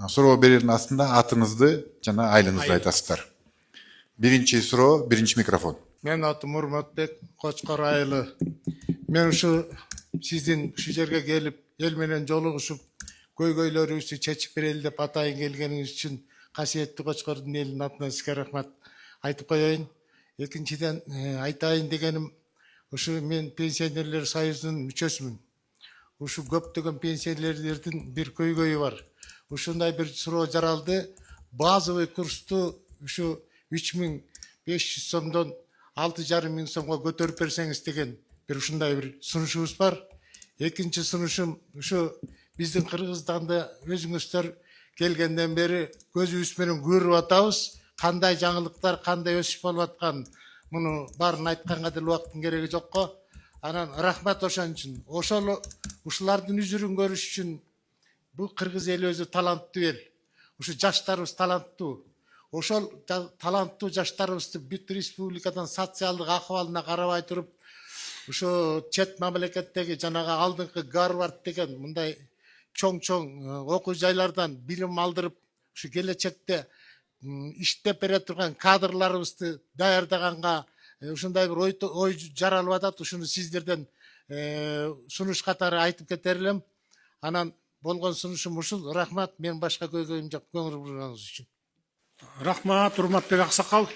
суроо берердин астында атыңызды жана айлыңызды айтасыздар. Биринчи суроо, биринчи микрофон. Мен атым Урматбек Кочкор айылы. Мен ушу сиздин ушу жерге келип, эл менен жолугушуп, көйгөйлөрүбүздү чечип берели деп атайын келгениңиз үчүн касиеттүү Кочкордун элинин атынан сизге рахмат айтып коеюн. Экинчиден айтайын дегеним, ушу мен пенсионерлер союзунун мүчөсүмүн. Ушу көптөгөн пенсионерлердин бир көйгөйү бар. Ушундай бир суроо жаралды. Базовый курсту ушу 3500 сомдон 6,5 сомго көтөрүп берсеңиз деген бир ушундай бир сунушубуз бар. Экинчи сунушум ушу биздин Кыргызстанда өзүңүздөр келгенден бери көзүбүз менен көрүп атабыз. Кандай жаңылыктар, кандай өсүш болуп аткан. Муну баарын айтканга деле убакыттын кереги жокко. Анан рахмат ошон үчүн. Ошол ушулардын үзүрүн көрүш үчүн бул кыргыз эли өзү таланттуу эл. Ушу жаштарыбыз таланттуу. Ошол таланттуу жаштарыбызды бүт республикадан социалдык акыбалына карабай туруп, ушу чет мамлекеттеги жанагы алдыңкы Гарвард деген мындай чоң окуу жайлардан билим алдырып, ушу келечекте иштеп бере турган кадрларыбызды даярдаганга ушундай бир ой жаралып атат. Ушуну сиздерден сунуш катары айтып кетер элем. Анан болгон сунушум ушул. Рахмат, мен башка көйгөйүм жок. Көңүл бурганыңыз үчүн. Рахмат, Урматбек Аксакал.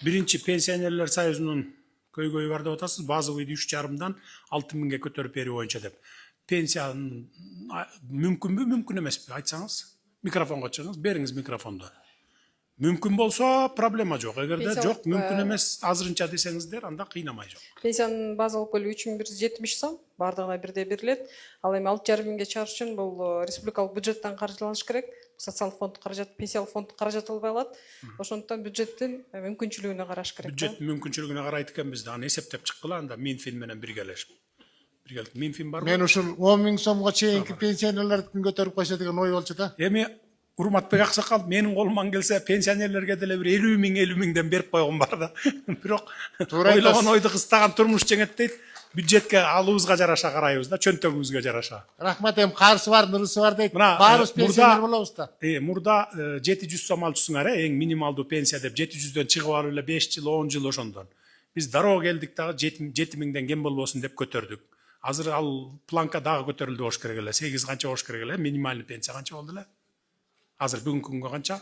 Биринчи пенсионерлер союзунун көйгөйү бар деп атасыз. Базовыйды 3,5-дан 6.000ге көтөрүп берүү боюнча деп. Пенсия мүмкүнбү, мүмкүн эмеспи? Айтсаңыз. Микрофонго чыгыңыз, бериңиз микрофонду. Мүмкүн болсо проблема жок. Эгерде жок, мүмкүн эмес азырынча десеңиздер, анда кыйнамай жок. Пенсиянын базалык көлү 3170 сом, бардыгына бирдей берилет. Ал эми 6,5 миңге чыгарыш үчүн бул республикалык бюджеттен каржыланыш керек. Социалдык фонд каражат, пенсиялык фонд каражат албай калат. Ошондуктан бюджеттин мүмкүнчүлүгүнө караш керек. Бюджеттин мүмкүнчүлүгүнө карайт экенбиз да, аны эсептеп чыккыла, анда Минфин менен биргелешип. Минфин барбы? Мен ушул 10.000 сомго чейинки пенсионерлердин көтөрүп койсо деген ой болчу да. Эми Урматбек Аксакал, менин колуман келсе пенсионерлерге деле бир 50.000 берип койгон бар да. Бирок ойлогон ойду кыстаган турмуш жеңет дейт. Бюджетке алуубузга жараша карайбыз да, чөнтөгүбүзгө жараша. Рахмат, эми карысы бар, нырысы бар дейт. Мына Баарыбыз пенсионер болобуз да. Мурда 700 сом алчусуңар, эң минималдуу пенсия деп 700дөн чыгып алып эле 5 жыл, 10 жыл ошондон. Биз дароо келдик дагы 7.000ден кем болбосун деп көтөрдүк. Азыр ал планка дагы көтөрүлдү болуш керек эле. 8 канча болуш керек эле? Минимальный пенсия канча болду эле? Азыр бүгүнкү күнгө канча?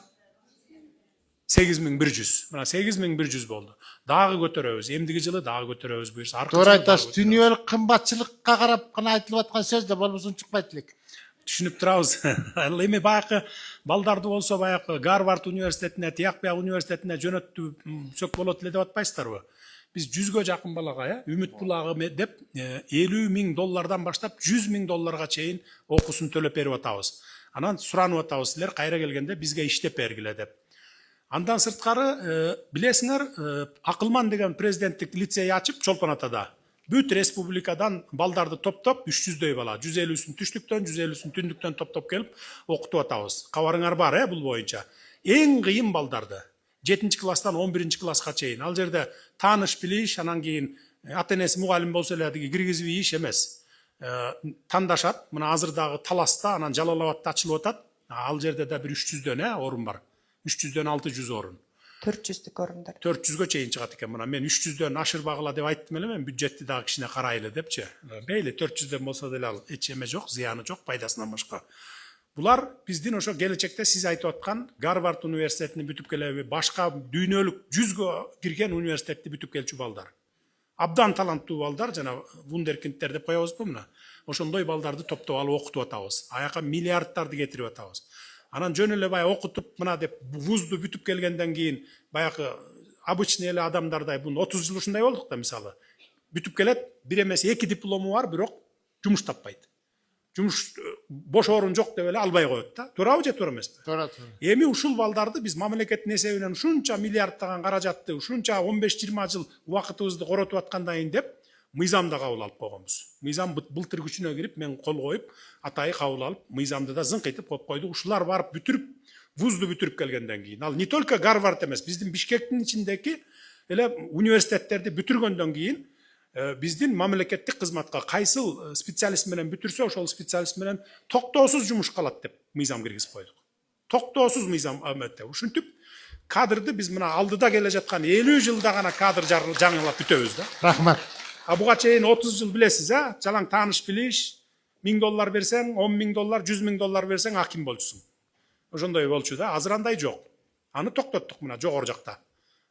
8100. Мына 8100 болду. Дагы көтөрөбүз. Эмдиги жылы дагы көтөрөбүз буюрса. Туура айтасыз. Дүйнөлүк кымбатчылыкка карап гана айтылып аткан сөз да болбосо чыкпайт элек. Түшүнүп турабыз. Ал эми баягы балдарды болсо баягы Гарвард университетине, тияк бияк университетине жөнөтсөк болот эле деп атпайсыздарбы? Биз 100гө жакын балага, Үмүт булагы деп $50.000 баштап $100.000 чейин окуусун төлөп берип атабыз. Анан суранып атабыз, силер кайра келгенде бизге иштеп бергиле деп. Андан сырткары билесиңер, Акылман деген президенттик лицей ачып Чолпон Атада. Бүт республикадан балдарды топтоп 300дөй бала, 150-син түштүктөн, 150-син түндүктөн топтоп келип окутуп атабыз. Кабарыңар бар, бул боюнча. Эң кыйын балдарды 7-класстан 11-класска чейин. Ал жерде тааныш билиш, анан кийин ата-энеси мугалим болсо эле киргизип ийиш эмес. Тандашат. Мына азыр дагы Таласта, анан Жалал Абадта ачылып атат. Ал жерде да бир 300дөн орун бар. 300дөн 600 орун. 400дүк орундар. 400гө чейин чыгат экен. Мына мен 300дөн ашырбагыла деп айттым эле, мен бюджетти дагы кичине карайлы депчи. Мейли 400дөн болсо деле ал эч эме жок, зыяны жок, пайдасынан башка. Булар биздин ошо келечекте сиз айтып аткан Гарвард университетин бүтүп келеби, башка дүйнөлүк 100гө кирген университетти бүтүп келчү балдар. Абдан таланттуу балдар, жана вундеркиндтер деп коебузбу мына. Ошондой балдарды топтоп алып окутуп атабыз. Аяка миллиарддарды кетирип атабыз. Анан жөн эле баягы окутуп мына деп вузду бүтүп келгенден кийин баягы обычный эле адамдардай бул 30 жыл ушундай болдук да мисалы. Бүтүп келет, бир эмес 2 диплому бар, бирок жумуш таппайт. Жумуш бош орун жок деп эле албай коет да. Туурабы же туура эмеспи? Туура, туура. Эми ушул балдарды биз мамлекеттин эсебинен ушунча миллиарддаган каражатты, ушунча 15-20 жыл убакытыбызды коротуп аткандан кийин деп мыйзамда кабыл алып койгонбуз. Мыйзам былтыр күчүнө кирип, мен кол коюп, атайы кабыл алып, мыйзамды да зыңкыйтып коюп койдук. Ушулар барып бүтүрүп, вузду бүтүрүп келгенден кийин. Ал не только Гарвард эмес, биздин Бишкектин ичиндеги эле университеттерди бүтүргөндөн кийин биздин мамлекеттик кызматка кайсыл специалист менен бүтүрсө, ошол специалист менен токтоосуз жумушка алат деп мыйзам киргизип койдук. токтоосуз мыйзам өмөттө. Ушинтип кадрды биз мына алдыда келе жаткан 50 жылда гана кадр жаңылап бүтөбүз да. Рахмат. А буга чейин 30 жыл билесиз, жалаң тааныш билиш, $1000 берсең, $10.000, $100.000 берсең аким болчусуң. Ошондой болчу да, азыр андай жок. Аны токтоттук мына жогору жакта.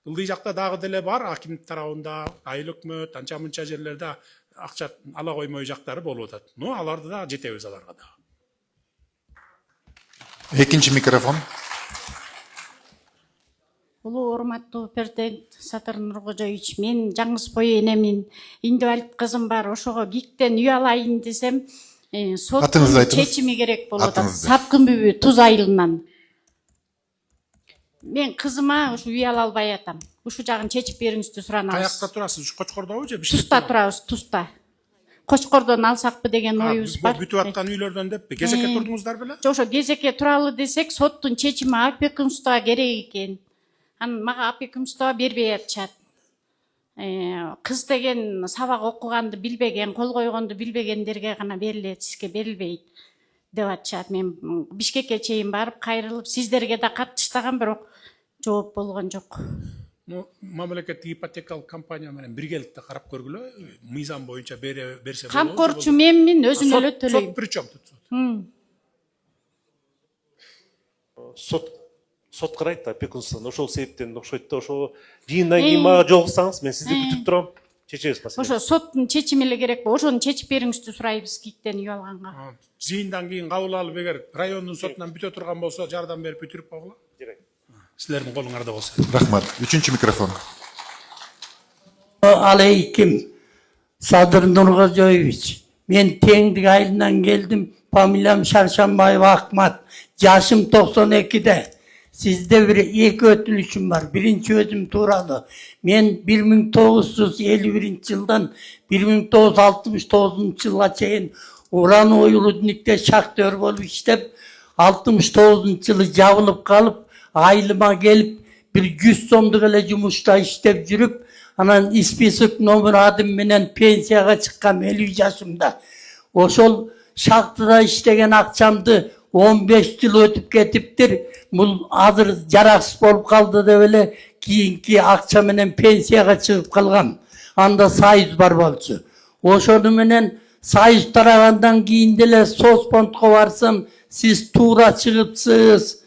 Ылдый жакта дагы деле бар, аким тарабында, айыл өкмөт, анча мынча жерлерде акча ала коймой жактары болуп атат. Ну, аларды да жетебиз аларга да. Экинчи микрофон. Улуу урматтуу президент Сатыр Нуркожоевич, мен Жаңысбой энемин, инвалид кызым бар. Ошого ГИКтен үй алайын десем, соттун Атыңызды айтыңыз. чечими керек болуп атат. Атыңызды. Сапкын бүбү Туз айылынан. Мен кызыма ушу үй ала албай атам. Ушу жагын чечип бериңизди суранабыз. Каякта турасыз? Кочкордобу же Туста турабыз, Туста. Кочкордон алсакпы деген оюбуз бар. Бүтүп аткан үйлөрдөн деппи? Кезекке турдуңуздар беле? Жок, ошо кезекке туралы десек, соттун чечими опекунствого керек экен. Анан мага опекунство бербей атышат. Кыз деген сабак окуганды билбеген, кол койгонду билбегендерге гана берилет, сизге берилбейт деп атышат. Мен Бишкекке чейин барып кайрылып, сиздерге да каттыштагам, бирок жооп болгон жок. Ну, мамлекеттик ипотекалык компания менен биргеликте карап көргүлө, мыйзам боюнча берсе болобу. Камкорчу менмин, өзүм эле төлөйм. Сот причем? Сот карайт опекунствону, ошол себептен окшойт да, ошо жыйындан кийин мага жолуксаңыз, мен сизди күтүп турам, чечебиз маселени. Ошо соттун чечими эле керек болуп, ошону чечип бериңизди сурайбыз ГИКтен үй алганга. Жыйындан кийин кабыл алып, эгер райондун сотунан бүтө турган болсо, жардам берип бүтүрүп койгула. Силердин колуңарда болсо. Рахмат. Үчүнчү микрофон. Алейким, Садыр Нуркожоевич. Мен Теңдик айылынан келдим. Фамилиям Шаршанбаев Акмат. Жашым 92-де. Sizde bir iki ötülüşüm var. Birinci özüm tuğralı. Men 1951 yıldan 1969 yıla çeyin Uran Oyurudnik'te şaktör bolup işlep 69 yılı javılıp kalıp ayılıma gelip bir 100 somduk ele jumuşta işlep жүрüp anan ispesik nomer adım menen pensiyaga çıkkam 50 yaşımda. Oşol şaktıda işlegen akçamdı 15 yıl ötüp ketiptir. Bul hazır jaraksız bolup kaldı da böyle kiyinki akça menen pensiyaga çıkıp kalgam. Anda sayız var bolçu. Oşonu menen sayız taragandan keyin dele Sospondko barsam siz tuğra çıkıpsız.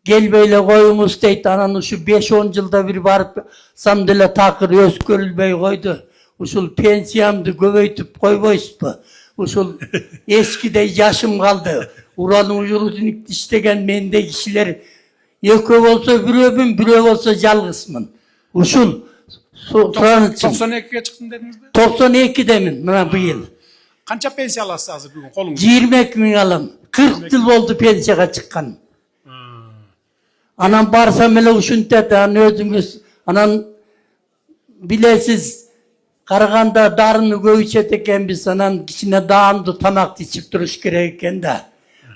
Gelbeyle koyunuz deydi. Anan şu 5-10 yılda bir barıp sam dele takır öz görülbey koydu. Usul pensiyamdı göveytip koyboysuzdu. Usul eskide yaşım kaldı. Uranın yürüdünük işlegen mende kişiler yökö olsa bir öbün, bir olsa jalgısmın. Usul 92'ye çıktın dediniz mi? 92'de min bu yıl. Kança pensiya alasız hazır bugün kolunuz? 22 bin alım. 40 yıl oldu pensiyaga çıkkan. Anam barsam hele uşun dedi, özünüz, anan bilesiz, Karaganda darını göğüçet eken biz anan kişine dağındı tamak içip duruş gereken de.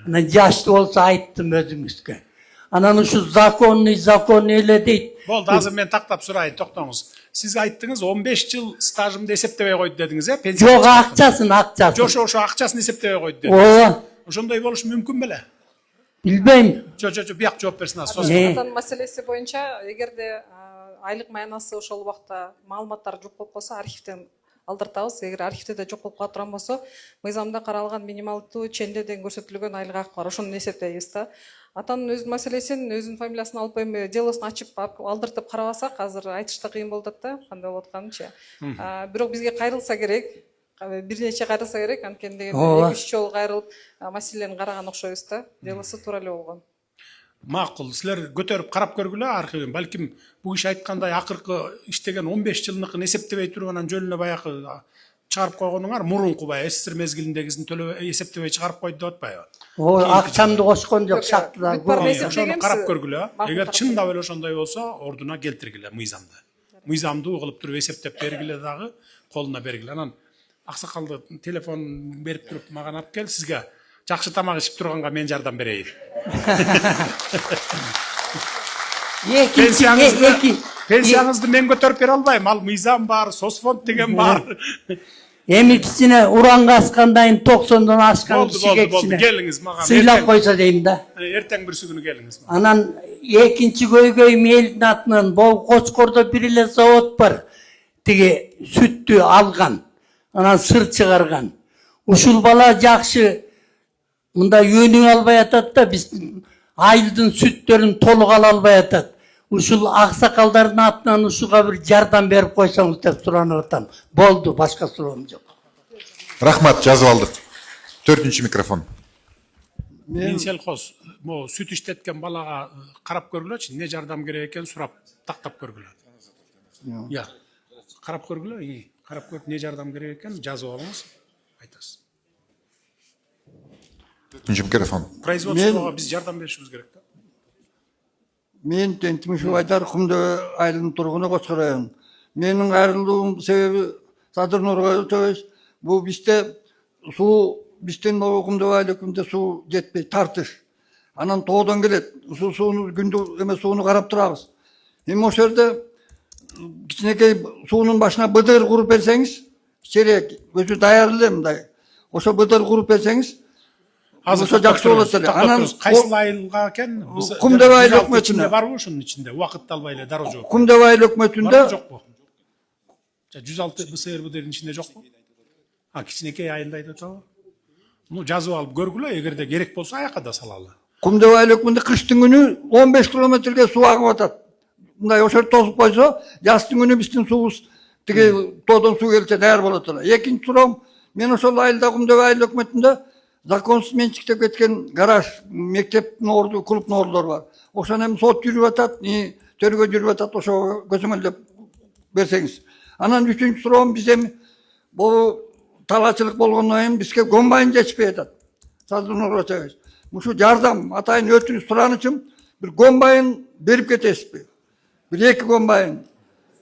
Anan yaşlı olsa ayttım özünüzge. Anan şu zakonu öyle değil. Boldu, hazır ben taktap surayın, toktoңуз. Siz ayttınız 15 yıl stajımda eseptebey koydu dediniz ya. Yok akçasın. Joşo akçasını eseptebey koydu dediniz. O. Ошондой болуш мүмкүн беле? Bilmeyim. Жо, бияк жооп берсин азыр. Atan маселеси боюнча эгерде айлык маянасы ошол убакта маалыматтар жок болуп калса архивден алдыртабыз. Эгер архивде да жок болуп кала турган болсо, мыйзамда каралган минималдуу чендеден көрсөтүлгөн айлык акы бар. Ошону эсептейбиз да. Атанын өзүнүн маселесин, өзүнүн фамилиясын алып эми делосун ачып алдыртып карабасак, азыр айтышта кыйын болуп атат да, кандай болуп атканынчы. Бирок бизге кайрылса керек. Bir нече кайрылса керек, анткени деген 2-3 жолу кайрылып маселени караган окшойбуз да. Делосу туура эле болгон. Макул, силер көтөрүп карап көргүлө архивин. Балким бул киши айткандай акыркы иштеген 15 жылдыкын эсептебей туруп анан жөнүнө баягы чыгарып койгонуңар мурунку баягы СССР мезгилиндегисин эсептебей чыгарып койду деп атпайбы? O akşamda koşkon yok şartlar. Ошону карап көргүлө. Эгер чындап эле ошондой болсо, ордуна келтиргиле мыйзамды. Мыйзамды угулуп туруп эсептеп бергиле дагы, колуна бергиле. Анан аксакалды телефон берип туруп мага алып кел, сизге жакшы тамак ичип турганга мен жардам берейин. Пенсияңызды мен көтөрүп бере албайм. Ал мыйзам бар, Сосфонд деген бар. Emikisine uran kaskandayın 90'dan aşkan Boldu, kişi boldu, boldu. geçsine. Geliniz mağa. Sıylap koysa deyim de. Erten bir günü geliniz mağa. Anan ikinci köy meylin atынан bu Koçkor'da birile zavod var. Tigi süttü algan. Anan sır çıkargan. Uşul bala jakşı. Bunda yönü albay atat da biz ayıldın sütlerin toluk albay atat. Uşul aksakalların atынан uşuğa bir jardan berip koysanız dep suranıp atam. Boldu, başka suram yok. Rahmat, жазып алдық. 4-ші микрофон. Мен селхоз, mo süt işletken balaga qarap көргүлөчү, ne жардам керек экен сурап, тактап көргүлө. Ya, qarap көргүлө, qarap көрүп ne жардам керек экен жазып алыңыз, айтасыз. 4-ші микрофон. Производствого биз жардам беришибиз керек да. Мен Тентимишев Айдар Кумды айылынын тургуну Кочкор району. Менин айрылуум себеби Садыр Нургалы төбөс. Бул бизде суу бизден Кумды айылында суу жетпей тартыш. Анан тоодон келет. Ушул сууну күндү эме сууну карап турабыз. Эми ошол жерде кичинекей суунун башына быдыр куруп берсеңиз, керек өзү даярдуу мындай. Ошо быдыр куруп берсеңиз, ошо жакшы болот эле. Анан кайсы айылга экен? Кумдеб айыл өкмөтүнө барбы ошонун ичинде? Убакыт албай эле дароо жок. Кумдеб айыл өкмөтүндө жокпу? 106 БСР будердин ичинде жокпу? Кичинекей айылда айтып атабы? Ну жазып алып көргүлө, эгерде керек болсо аяка да салалы. Кумдеб айыл өкмөтүндө кыштын күнү 15 километрге суу агып атат. Мындай ошол тосуп койсо, жаздын күнү биздин суубуз тиги тоодон суу келсе даяр болот эле. Экинчи суроом, мен ошол айылда Кумдеб айыл өкмөтүндө законсуз менчиктеп кеткен гараж, мектептин орду, клубтун ордулары бар. Ошону эми сот жүрүп атат, төргө жүрүп атат, ошого көзөмөлдөп берсеңиз. Анан үчүнчү суроом, биз эми бул талаачылык болгондон кийин бизге комбайн жетишпей атат. Садырнурга чыгыш. Мушу жардам атайын өтүнүч суранычым, бир комбайн берип кетесизби? Бир 2 комбайн.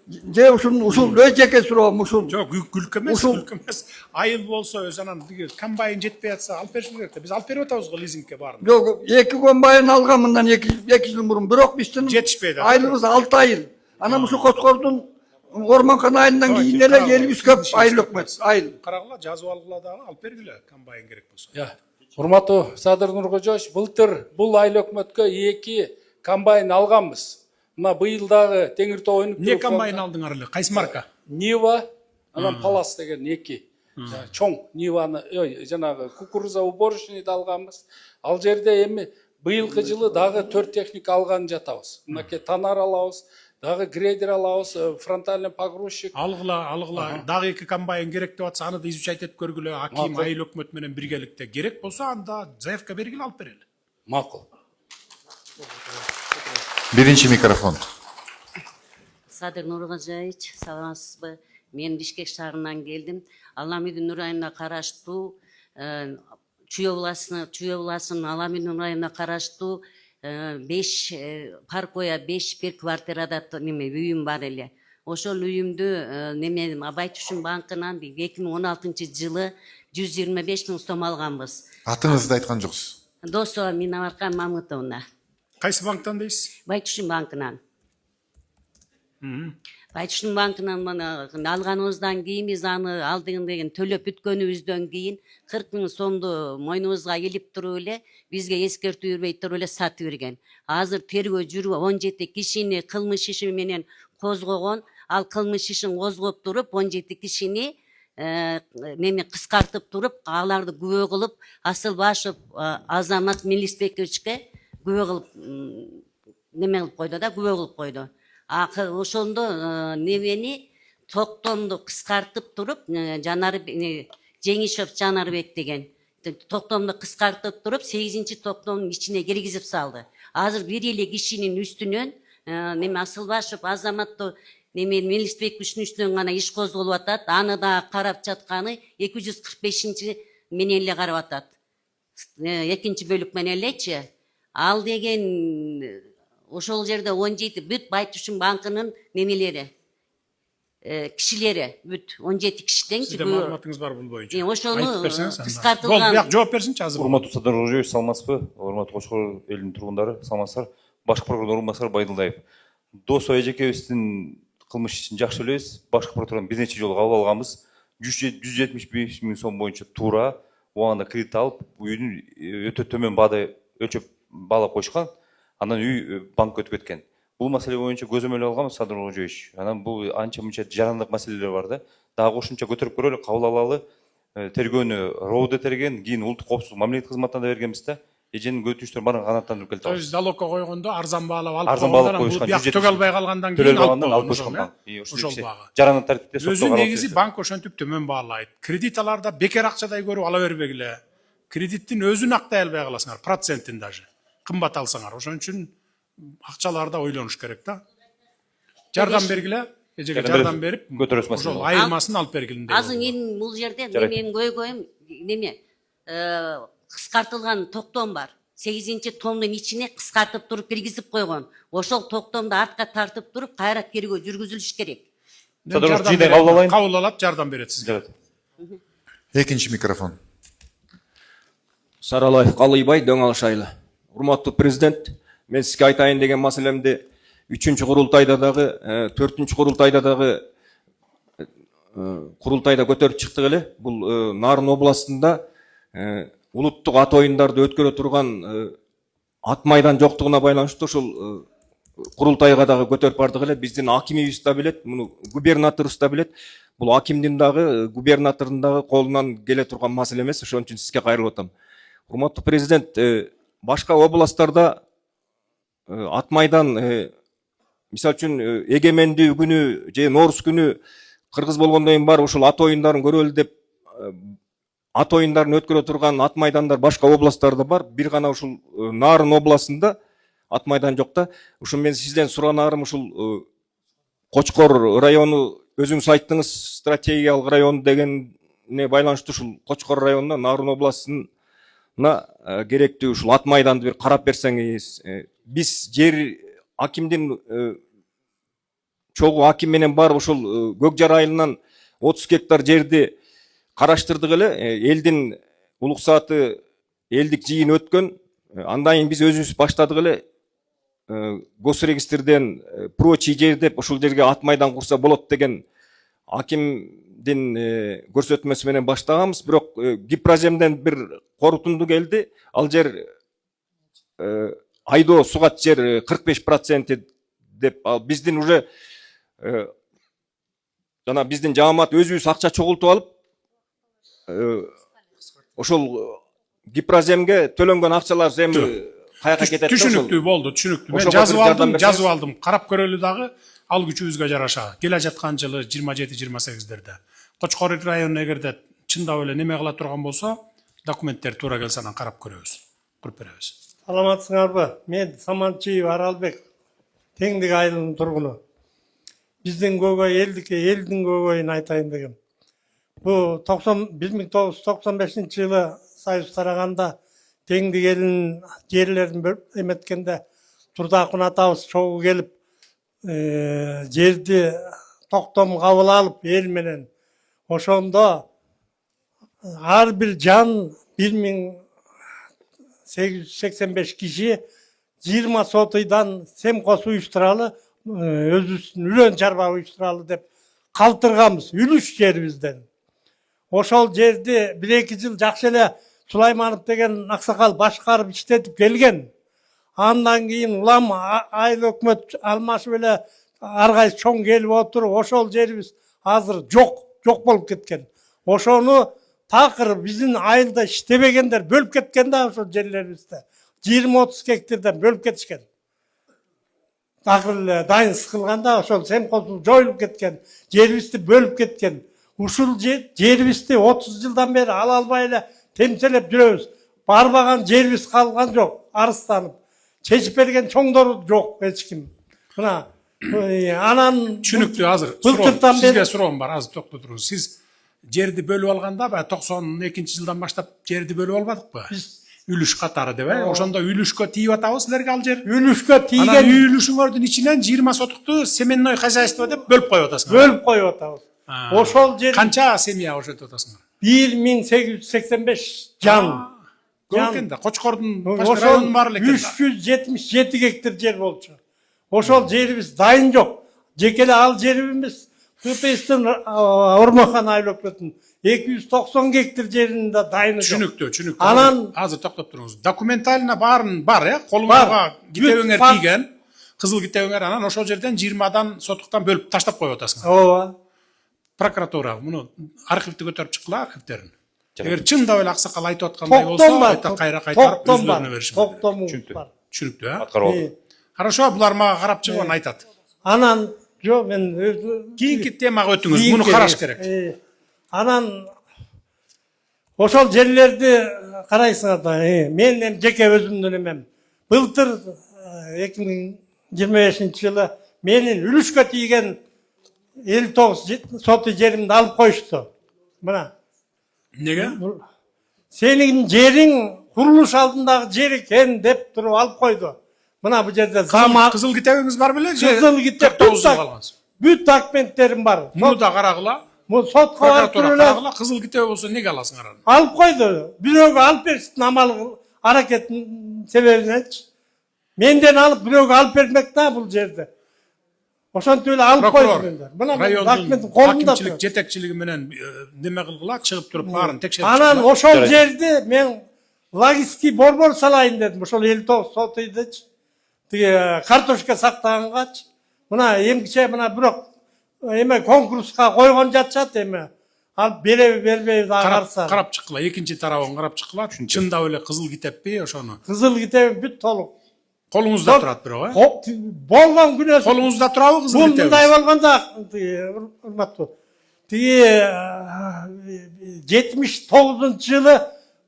Же ушул өз жеке суроом ушул. Жок, күлкү эмес. Айыл болсо өз анан комбайн жетпей атса алып беришибиз керек да. Биз алып берип атабыз го лизингке баарын. Жок, 2 комбайн алгам мындан 2 жыл мурун. Бирок биздин жетишпейди. айылыбыз 6 айыл. Анан ушу Кочкордун Орманкан айылынан кийин эле элибиз көп айыл өкмөт. Айыл. Карагыла, жазып алгыла дагы алып бергиле комбайн керек болсо. Урматтуу Садыр Нуркожоевич, былтыр бул айыл өкмөткө 2 комбайн алганбыз. Мына быйыл дагы Теңиртоо өнүктүрүү. Не комбайн алдыңар эле? Кайсы марка? Нива, анан Палас деген 2. Чоң Ниваны, жанагы кукуруза уборочныйды алганбыз. Ал жерде эми быйылкы жылы дагы 4 техника алган жатабыз. Мынакей танар алабыз, дагы грейдер алабыз, фронтальный погрузчик. Алгыла. Дагы 2 комбайн керек деп атса, аны да изучать этип көргүлө. Аким айыл өкмөт менен биргеликте керек болсо, анда заявка бергиле, алып берели. Макул. 1-ші микрофон. Садыр Нуркожоевич, саламатсызбы? Мен Бишкек шаарынан келдим. Аламидин Нур айылына караштуу Чүй областынын Аламидин Нур айылына караштуу 5 паркоя 5 квартирада үйүм бар эле. Ошол үйүмдү неме Абайтушун банкынан 2016 жылы 125 000 сом алганбыз. Атыңызды айткан жоксуз. Досо Минамаркан Мамытовна. Кайсы банктан дейсиз? Байтушун банкынан. Байтушун банкынан алганыбыздан кийин биз аны алдыгын деген төлөп бүткөнүбүздөн кийин 40 000 сомду мойнубузга илип туруп эле бизге эскертүү бербей туруп эле сатып берген. Азыр тергөө жүрүп 17 кишини кылмыш иши менен козгогон. Ал кылмыш ишин козгоп туруп 17 кишини неме кыскартып туруп, аларды күбө кылып, Асылбашев Азамат Мелисбековичке күбө кылып неме кылып койду да, күбө кылып койду. Ошондо немени токтомду кыскартып туруп, Жеңишев Жанарбек деген токтомду кыскартып туруп, 8-чи токтомдун ичине киргизип салды. Азыр бир эле кишинин үстүнөн неме Асылбашев Азаматты неме Мелисбековичтин үстүнөн гана иш козголуп атат. Аны да карап жатканы 245-чи менен эле карап атат. Экинчи бөлүк менен элечи. Ал деген ошол жерде 17 бүт Байтушун банкынын немелери, кишилери бүт 17 кишиден. Сизде маалыматыңыз бар бул боюнча. Ошону кыскартылган. Бул жооп берсинчи азыр. Урматтуу Садыр Нуркожоевич, саламатсызбы? Урматтуу Кочкор элинин тургундары, саламатсыздар. Башкы прокурор орунбасары Байдылдаев. Досо эжекебиздин кылмыш ишин жакшы билебиз. Башкы прокуратурадан бир нече жолу кабыл алганбыз. 175 миң сом боюнча туура убагында кредит алып, үйдүн өтө төмөн баада өлчөп баалап коюшкан. Андан үй банкка өтүп кеткен. Бул маселе боюнча көзөмөл алганбыз Садыр Кожоевич. Анан бул анча мынча жарандык маселелер бар да. Дагы кошумча көтөрүп көрөлү, кабыл алалы. Тергөөнү РОУД терген, кийин улуттук коопсуздук мамилет кызматына да бергенбиз да. Эженин көтүштөр барын канааттандырып келип То атабыз. есть залогко койгондо арзан баалап алып Арзан баалап койгондон коюшкан, бул бияк төгө албай калгандан кийин алып койгон. Ошол бага. Жарандык тартипте Өзү сотто негизи банк ошентип төмөн баалайт. Кредит аларда бекер акчадай көрүп ала бербегиле. Кредиттин өзүн актай албай каласыңар, процентин даже. Кымбат алсаңар. Ошон үчүн акчаларда ойлонуш керек да. Жардам бергиле, эжеге жардам берип, көтөрөс маселе. ошол айырмасын алып бергиле. Азыр мен бул жерде менин көйгөйүм неме кыскартылган токтом бар. 8-чи томдун ичине кыскартып туруп киргизип койгон. Ошол токтомду артка тартып туруп кайра тергөө жүргүзүлүш керек. Кабыл алат, жардам берет сизге. Экинчи микрофон. Саралаев Калыйбай, Дөң Алыш айылы. Урматтуу президент, мен сизге айтайын деген маселемди 3-чү курултайда дагы, 4-чү курултайда дагы курултайда көтөрүп чыктык эле. Бул Нарын областында улуттук ат оюндарды өткөрө турган ат майдан жоктугуна байланыштуу ушул курултайга дагы көтөрүп бардык эле. Биздин акимибиз да билет, муну губернаторубуз да билет. Бул акимдин дагы, губернатордун дагы колунан келе турган маселе эмес. Ошон үчүн сизге кайрылып атам. Урматтуу президент, башка областтарда ат майдан, мисалы үчүн эгемендүү күнү же Нооруз күнү кыргыз болгондон кийин барып ушул ат оюндарын көрөлү деп ат оюндарын өткөрө турган ат майдандар башка областтарда бар. Бир гана ушул Нарын областында ат майдан жок да. Ушун мен сизден суранарым, ушул Кочкор району өзүңүз айттыңыз, стратегиялык район дегенне байланыштуу ушул Кочкор районуна, Нарын областына керектүү ушул ат майданды бир карап берсеңиз. Биз жер акимдин чогуу аким менен барып ушул Көкжар айылынан 30 гектар жерди караштырдык эле. Элдин улук сааты элдик жыйын өткөн. Андан кийин биз өзүбүз баштадык эле. Госрегистрден прочий жер деп ушул жерге ат майдан курса болот деген акимдин көрсөтмөсү менен баштаганбыз. Бирок Гипроземден бир корутунду келди. Ал жер айдоо сугат жер 45% деп, биздин уже жана биздин жаамат өзүбүз акча чогултуп алып, ошол Гипроземге төлөнгөн акчалар эми каяка кетет? Түшүнүктүү болду, түшүнүктүү. Мен жазып алдым, карап көрөлү дагы ал күчүбүзгө жараша. Келе жаткан жылы 27-28-дерде. Кочкор районуна эгерде чындап эле неме кыла турган болсо, документтер туура келсе анан карап көрөбүз, куруп беребиз. Саламатсыңарбы? Мен Саманчиев Аралбек, Теңдик айылынын тургуну. Биздин көйгөй элдин көйгөйүн айтайын дегем. Бу 1995-жылы Союз тараганда Теңдик элинин жерлерин эметкенде Турдакун атабыз чогуу келип жерди токтом кабыл алып эл менен. Ошондо ар бир жан 1885 киши 20 сотыйдан семкос уюштуралы, өзүбүздүн үлөн чарба уюштуралы деп калтырганбыз үлүш жерибизден. Ошол жерди 1-2 жыл жакшы эле Сулайманов деген аксакал башкарып иштетип келген. Андан кийин улам айыл өкмөт алмашып эле ар кайсы чоң келип отуруп, ошол жерибиз азыр жок болуп кеткен. Ошону такыр биздин айылда иштебегендер бөлүп кеткен да ошол жерлерибизди. 20-30 гектардан бөлүп кетишкен. Такыр эле дайын сыкылганда ошол семкосу жоюлуп кеткен, жерибизди бөлүп кеткен. Ушул жерибизди 30 жылдан бери ала албай эле темселеп жүрөбүз. Барбаган жерибиз калган жок, арыстанып. Чечип берген чоңдор жок эч ким. Мына анан Түшүнүктүү, азыр сизге суроом бар, азыр токто туруңуз. Сиз жерди бөлүп алганда 92-жылдан баштап жерди бөлүп албадыкпы? Үлүш катары деп, ошондо үлүшкө тийип атабыз силерге ал жер. Үлүшкө тийген. Анан үлүшүңөрдүн ичинен 20 сотукту семенной хозяйство деп бөлүп коюп атасыңар. Бөлүп коюп атабыз. Ошол жер канча семья ошентип атасыңар? 1885 жан. Көргөндө Кочкордун башка районунун баары эле 377 гектар жер болчу. Ошол жерибиз дайын жок. Жеке эле ал жерибиз Көпестен Ормахан айлап кетин. 290 гектар жеринде дайыны жок. Түшүнүктүү. Анан азыр токтоп туруңуз. Документально барын бар, колуңузга китебиңер тийген, кызыл китебиңер, анан ошол жерден 20 сотуктан бөлүп таштап коюп атасыңар. Ооба. Прокуратура муну архивди көтөрүп чыккыла, архивтерин. Эгер чындап эле аксакал айтып аткандай болсо, айта кайра кайтарып өзлөрүнө беришим. Токтомуңуз бар. Түшүнүктүү, аткарып алды. Хорошо, булар мага карап чыгып айтат. Анан жок мен өзү Кийинки темага өтүңүз, муну караш керек. Анан ошол жерлерди карайсыңар да. Мен эми жеке өзүмдүн эмем. Былтыр 2025 жылы менин үлүшкө тийген 59 соты жеримди алып коюшту. Мына. Неге? Сенин жериң курулуш алдындагы жер экен деп туруп алып койду. Мына бу жерде замак, кызыл китебиңиз бар беле? кызыл китеп, бүт документтерим бар. Муну да карагыла. Муну сотко барып Прокуратура карагыла, кызыл китеби болсо неге аласыңар аны? алып койду. Бирөөгө алып бериштин амал аракеттин себебиненчи. Менден алып бирөөгө алып бермек да бул жерди. Ошентип эле алып койду мендер. Мына документ колумда Акимчилик жетекчилиги менен неме кылгыла, чыгып туруп баарын текшерип. Анан ошол жерди мен логистикий борбор салайын дедим. Ошол 59 сотыйдычы. Тиги картошка сактагангачы. Мына эмгиче мына бирок эме конкурска койгон жатышат эми. Алып береби бербейби дагы караса. Карап чыккыла, экинчи тарабын карап чыккыла. Чындап эле кызыл китеппи ошону? Кызыл китеби бүт толук. Колуңузда турат бирок, Болгон күнөөсү. Колуңузда турабы кызыл китеби? Бул мындай болгондо урматтуу. Тиги 79-жылы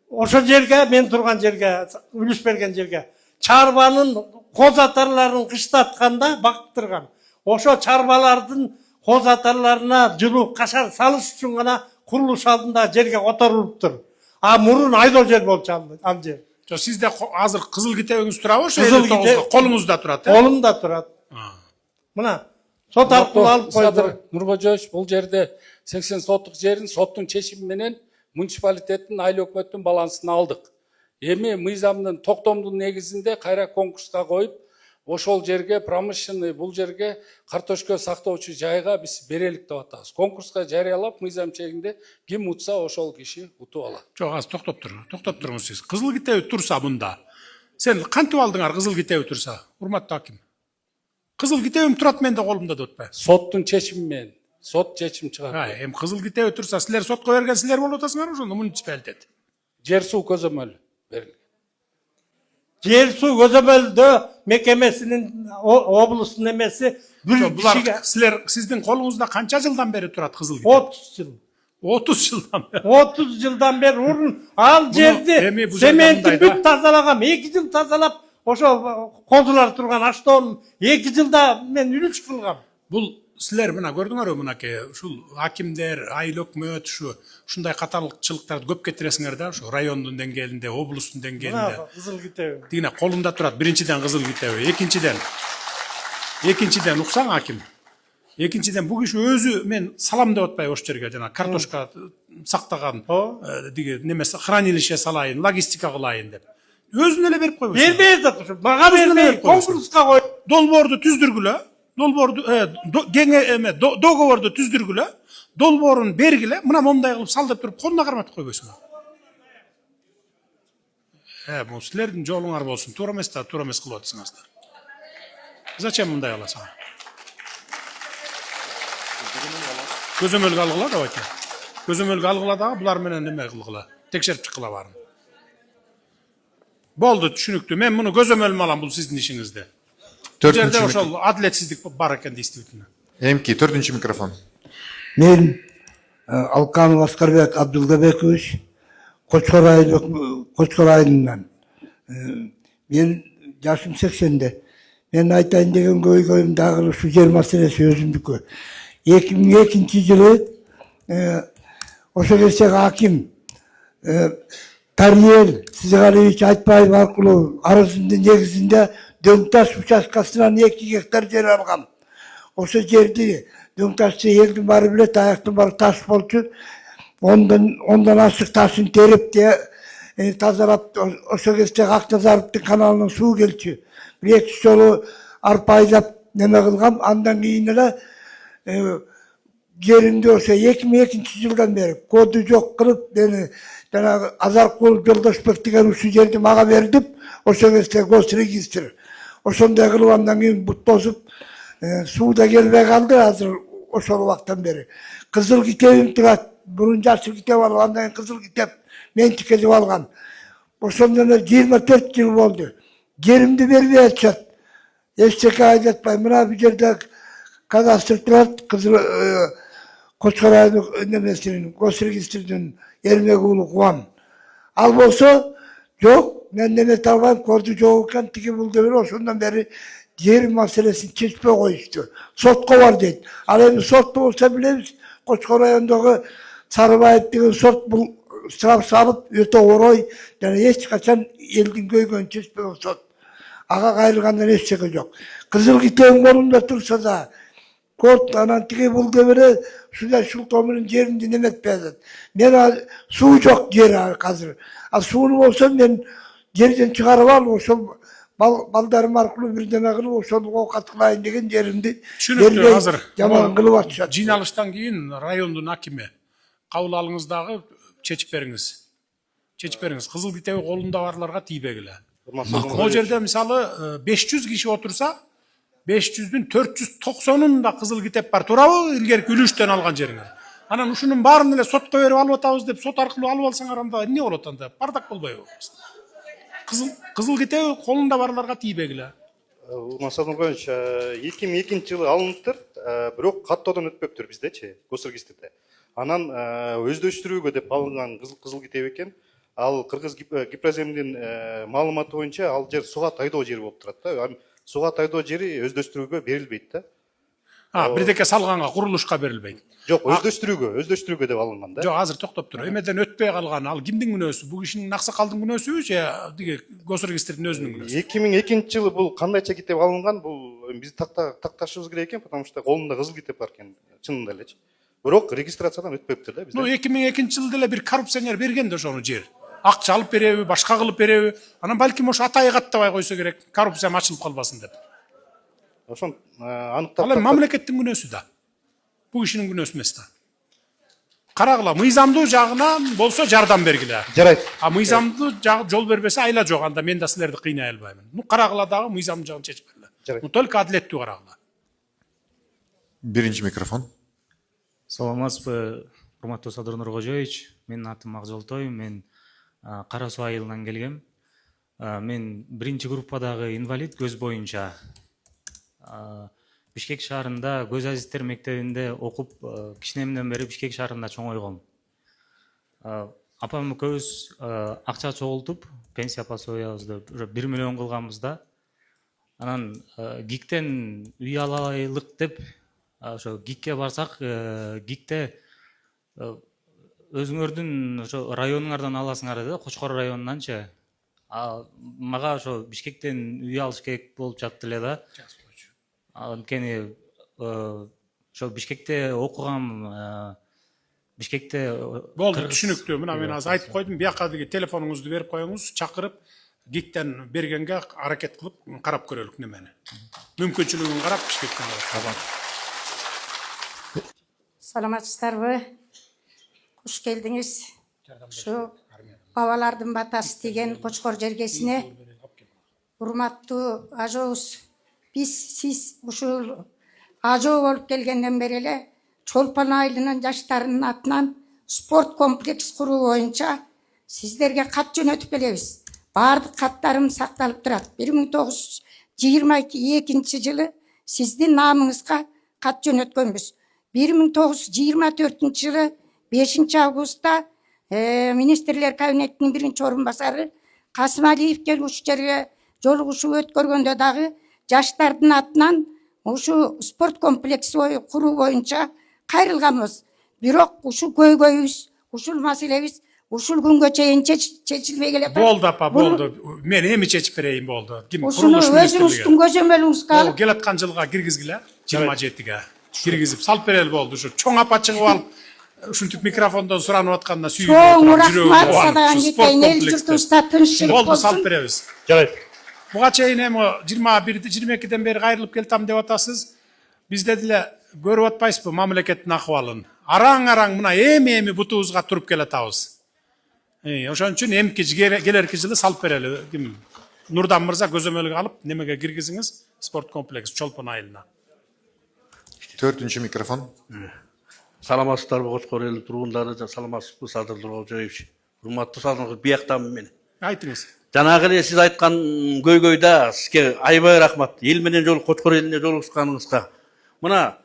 ошол жерге, мен турган жерге, үлүш берген жерге чарбанын коз атарларын кыштатканда бактырган. Ошо чарбалардын коз атарларына жылуу кашар салыш үчүн гана курулуш алдында жерге которулуптур. А мурун айдоо жер болчу ал жер. Жо, сизде азыр кызыл китебиңиз турабы? Кызыл китеп колуңузда турат, Колумда турат. Мына сот аркылуу алып койду. Нуркожоевич, бул жерде 80 соттук жерин соттун чечими менен муниципалитеттин айыл өкмөттүн балансына алдык. Эми мыйзамдын токтомдун негизинде кайра конкурска коюп, ошол жерге промышленный бул жерге картошка сактоочу жайга биз берелик деп атабыз. Конкурска жарыялап мыйзам чегинде ким утса ошол киши утуп алат. Жок, азыр токтоп туруңуз сиз. Кызыл китеби турса мында. Сен кантип алдыңар кызыл китеби турса? Урматтуу аким. Кызыл китебим турат менде колумда деп атпайбы? Соттун чечими менен. Сот чечим чыгарат. Эми кызыл китеби турса, силер сотко бергенсиздер болуп атасыңар ошондо муниципалитет. Жер суу көзөмөлү берилген. Жер суу көзөмөлдөө мекемесинин облустун эмеси бир кишиге. Силер сиздин колуңузда канча жылдан бери турат кызыл китеп? 30 жыл. 30 жылдан бери. 30 жылдан бери урун ал жерди цементти бүт тазалагам. 2 жыл тазалап, ошо козулар турган аштоонун 2 жылда мен үлүш кылгам. Бул силер мына көрдүңөрбү мынакей ушул акимдер, айыл өкмөт ушундай катарлыкчылыктарды көп кетиресиңер да, ушу райондун деңгээлинде, облустун деңгээлинде. Кызыл китеби. Дегене колунда турат. Биринчиден кызыл китеби, экинчиден уксаң аким. Экинчиден бул киши өзү мен салам деп атпайбы ошол жерге, жана картошка сактаган, диги немеси хранилище салайын, логистика кылайын деп. Өзүнө эле берип койбойсуң. Бербейт да, мага бербей, конкурска коюп. Долбоорду түздүргүлө, договорду түздүргүлө, долбоорун бергиле, мына момундай кылып сал деп туруп колуна карматып койбойсуң. Бул силердин жолуңар болсун, туура эмес да, туура эмес кылып атасыңар. Зачем мындай кыласың? Көзөмөлгө алгыла давайте. Көзөмөлгө алгыла дагы булар менен неме кылгыла, текшерип чыккыла баарын. Болду, түшүнүктүү. Мен муну көзөмөлүмө алам, бул сиздин ишиңизде. Бул жерде ошол адилетсиздик бар экен действительно. Эмки 4-чү микрофон. Мен Алканов Аскарбек Абдулгабекович, Кочкор айылынан. Мен жашым 80-де. Мен айтайын деген көйгөйүм дагы ушу жер маселеси өзүмдүкү. 2002-жылы ошо кезде аким Тариел Сизгалевич Айтбаев аркылуу арызынын негизинде Дөңташ участкасынан 2 гектар жер алгам. Ошо жерди Дөңташчы элдин баары билет, аяктын баары таш болчу. Ondan ашык ташын терип тазалап, ошо кезде Актазаровдун каналынан суу келчү. 1-2 жолу арпа айдап неме кылгам, андан кийин эле yerimde olsa 2002 yıldan beri kodu yok kılıp beni Azarkul Yoldaşbek degen uşu жерди мага бердип, ошол кезде госрегистр. Ошондой кылгандан кийин бут тосуп, суу да келбей калды азыр ошол убактан бери. Кызыл китебим турат. Бурун жашыл китеп алып, андан кийин кызыл китеп менчикке деп алган. Ошондон бери 24 жыл болду. Жеримди бербей атышат. Эчтеке айтпай, мына бу жерде кадастр турат, кызыл Koçkar Aylık önlemesinin, gosrегистрдин ермек уулу кубам. Ал болсо, жок, мен неме албайм, корду жок экен, тиги бул деп ошондон бери жер маселесин чечпей коюшту. Сотко бар дейт. Ал эми сотто болсо билебиз, Koçkar райондогу Сарыбаев деген сот бул штраф салып, өтө орой, жана эч качан элдин көйгөнүн чечпеген сот. Ага кайрылгандан эчтеке жок. Кызыл китебим колумда турса да, Kort anan tiki buldu biri şurada şu tomunun yerini dinlemetmez. Ben su çok yer hazır. Suyunu olsa ben yerden çıkarıp al olsa baldarım arkulu bir deme kılıp olsa o katkılayın degen yerimdi. Түшүнүктүү азыр. Jaman kılıp atışat. Жыйналыштан кийин райондун акими кабыл алыңыздагы чечип бериңиz. Чечип бериңиz. Кызыл китеби колунда барларга тийбегиле. Могул жерде мисалы 500 киши отурса 500'dün 490'unda kızıl kitep var. Turabı ilgerki ülüşten algan jeriңер. Анан ушунун баарын эле сотко берип алып атабыз деп сот аркылуу алып алсаңар анда эмне болот анда? Бардак болбойбу? Кызыл китеби колунда барларга тийбегиле. Урмансыз Нургонович, 2002 жылы алыныптыр, бирок каттоодон өтпөптүр биздечи, госрегистрде. Анан өздөштүрүүгө деп алынган кызыл китеп экен. Ал Кыргыз Гипроземдин маалыматы боюнча ал жер суга тайдоо жери болуп турат да. Суга тайдоо жери өздөштүрүүгө берилбейт да. Бирдеке салганга, курулушка берилбейт. Жок, өздөштүрүүгө деп алынган да. Жок, азыр токтоп тур. Эмеден өтпөй калган, ал кимдин күнөөсү? Бул кишинин аксакалдын күнөөсүбү же диге госрегистрдин өзүнүн күнөөсү? 2002 жылы бул кандайча китеп алынган, бул биз такташыбыз керек экен, потому что колунда кызыл китеп бар экен, чынында элечи. Бирок регистрациядан өтпөптүр да бизде. 2002 жылы деле бир коррупционер берген да ошону жер. Акча алып береби, башка кылып береби? Анан балким ошо атайы каттабай койсо керек, коррупция ачылып калбасын деп. Ошон аныктап. Ал эми мамлекеттин күнөөсү да. Бул кишинин күнөөсү эмес да. Карагыла, мыйзамдуу жагынан болсо жардам бергиле. Жарайт. Мыйзамдуу жол бербесе айла жок, анда мен да силерди кыйнай албаймын. Карагыла дагы мыйзам жагын чечип бергиле. Только адилеттүү карагыла. Биринчи микрофон. Саламатсызбы, урматтуу Садыр Нуркожоевич. Менин атым Акжолтой, мен Кара Суу айылынан келгем. Мен биринчи группадагы инвалид көз боюнча Бишкек шаарында Көз Азиздер мектебинде окуп, кичинемден бери Бишкек шаарында чоңойгом. Апам экөөбүз акча чогултуп, пенсия пособиябызды 1 миллион кылганбыз да. Анан ГИКтен үй алайлык деп ошо ГИКке барсак, ГИКте өзүңөрдүн ошо районуңардан аласыңар да, Кочкор районунанчы. Мага ошо Бишкектен үй алыш керек болуп жатты эле да. Анткени ошо Бишкекте окугам, Бишкекте болду, түшүнүктүү. Мына мен азыр айтып койдум, бияка деги телефонуңузду берип коюңуз, чакырып ГИКтен бергенге аракет кылып карап көрөлүк немени. Мүмкүнчүлүгүн карап Бишкектен алат. Саламатсыздарбы? Куш келдиңиз. Ушу бабалардын батасы деген Кочкор жергесине урматтуу ажообуз, сиз ушул ажоо болуп келгенден бери эле Чолпон айылынын жаштарынын атынан спорт комплекс куруу боюнча сиздерге кат жөнөтүп келебиз. Баардык каттарым сакталып турат. 1922 жылы сиздин наамыңызга кат жөнөткөнбүз. 1924 жылы 5 августта министрлер кабинетинин биринчи орун басары Касымалиев келип ушул жерге жолугушуу өткөргөндө дагы жаштардын атынан ушу спорт комплекси куруу боюнча кайрылганбыз. Бирок ушул көйгөйүбүз, ушул маселебиз ушул күнгө чейин чечилбей келет. Болду апа, болду. Мен эми чечип берейин, болду. Ушуну өзүңүздүн көзөмөлүңүзгө алып, келаткан жылга киргизгиле, 27-ге киргизип салып берели болду. Ушу чоң апа чыгып алып, ушинтип микрофондон суранып атканда сүйүп чоң рахмат садаан кетейин, эл журтубузда тынччылык болсун. Болду, салып беребиз. Жарайт. Буга чейин эми 21-22-ден бери кайрылып келтам деп атасыз. Бизде деле көрүп атпайсызбы мамлекеттин акыбалын? Араң мына эми бутубузга туруп келатабыз. Ошон үчүн эмки келерки жылы салып берели. Ким? Нурдан мырза көзөмөлгө алып, немеге киргизиңиз спорт комплекси Чолпон айылына. 4-cü mikrofon. Саламатсыздарбы Кочкор эли тургундары, саламатсызбы Садыр Нуралжоевич. Урматтуу Садыр, бияктамын мен. Айтыңыз. Жанагы эле сиз айткан көйгөйдө сизге аябай рахмат. Эл менен жол Кочкор элине жолугушканыңызга. Мына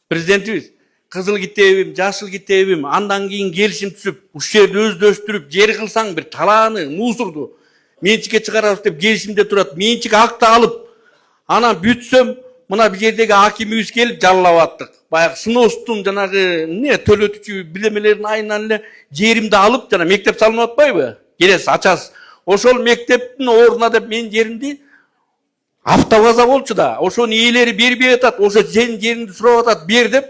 президентибиз кызыл китебим, жашыл китебим, андан кийин келишим түзүп, ушул жерди өздөштүрүп, жер кылсаң бир талааны, мусорду менчикке чыгарабыз деп келишимде турат. Менчик акты алып, анан бүтсөм, мына бир жердеги акимибиз келип жаллап аттык. Баягы сыностун жанагы төлөтүүчү билемелерин айынан эле жеримди алып, жана мектеп салынып атпайбы? Келесиз, ачасыз. Ошол мектептин ордуна деп мен жеримди автоваза болчу да, ошонун ээлери бербей атат, ошо сенин жериңди сурап атат, бер деп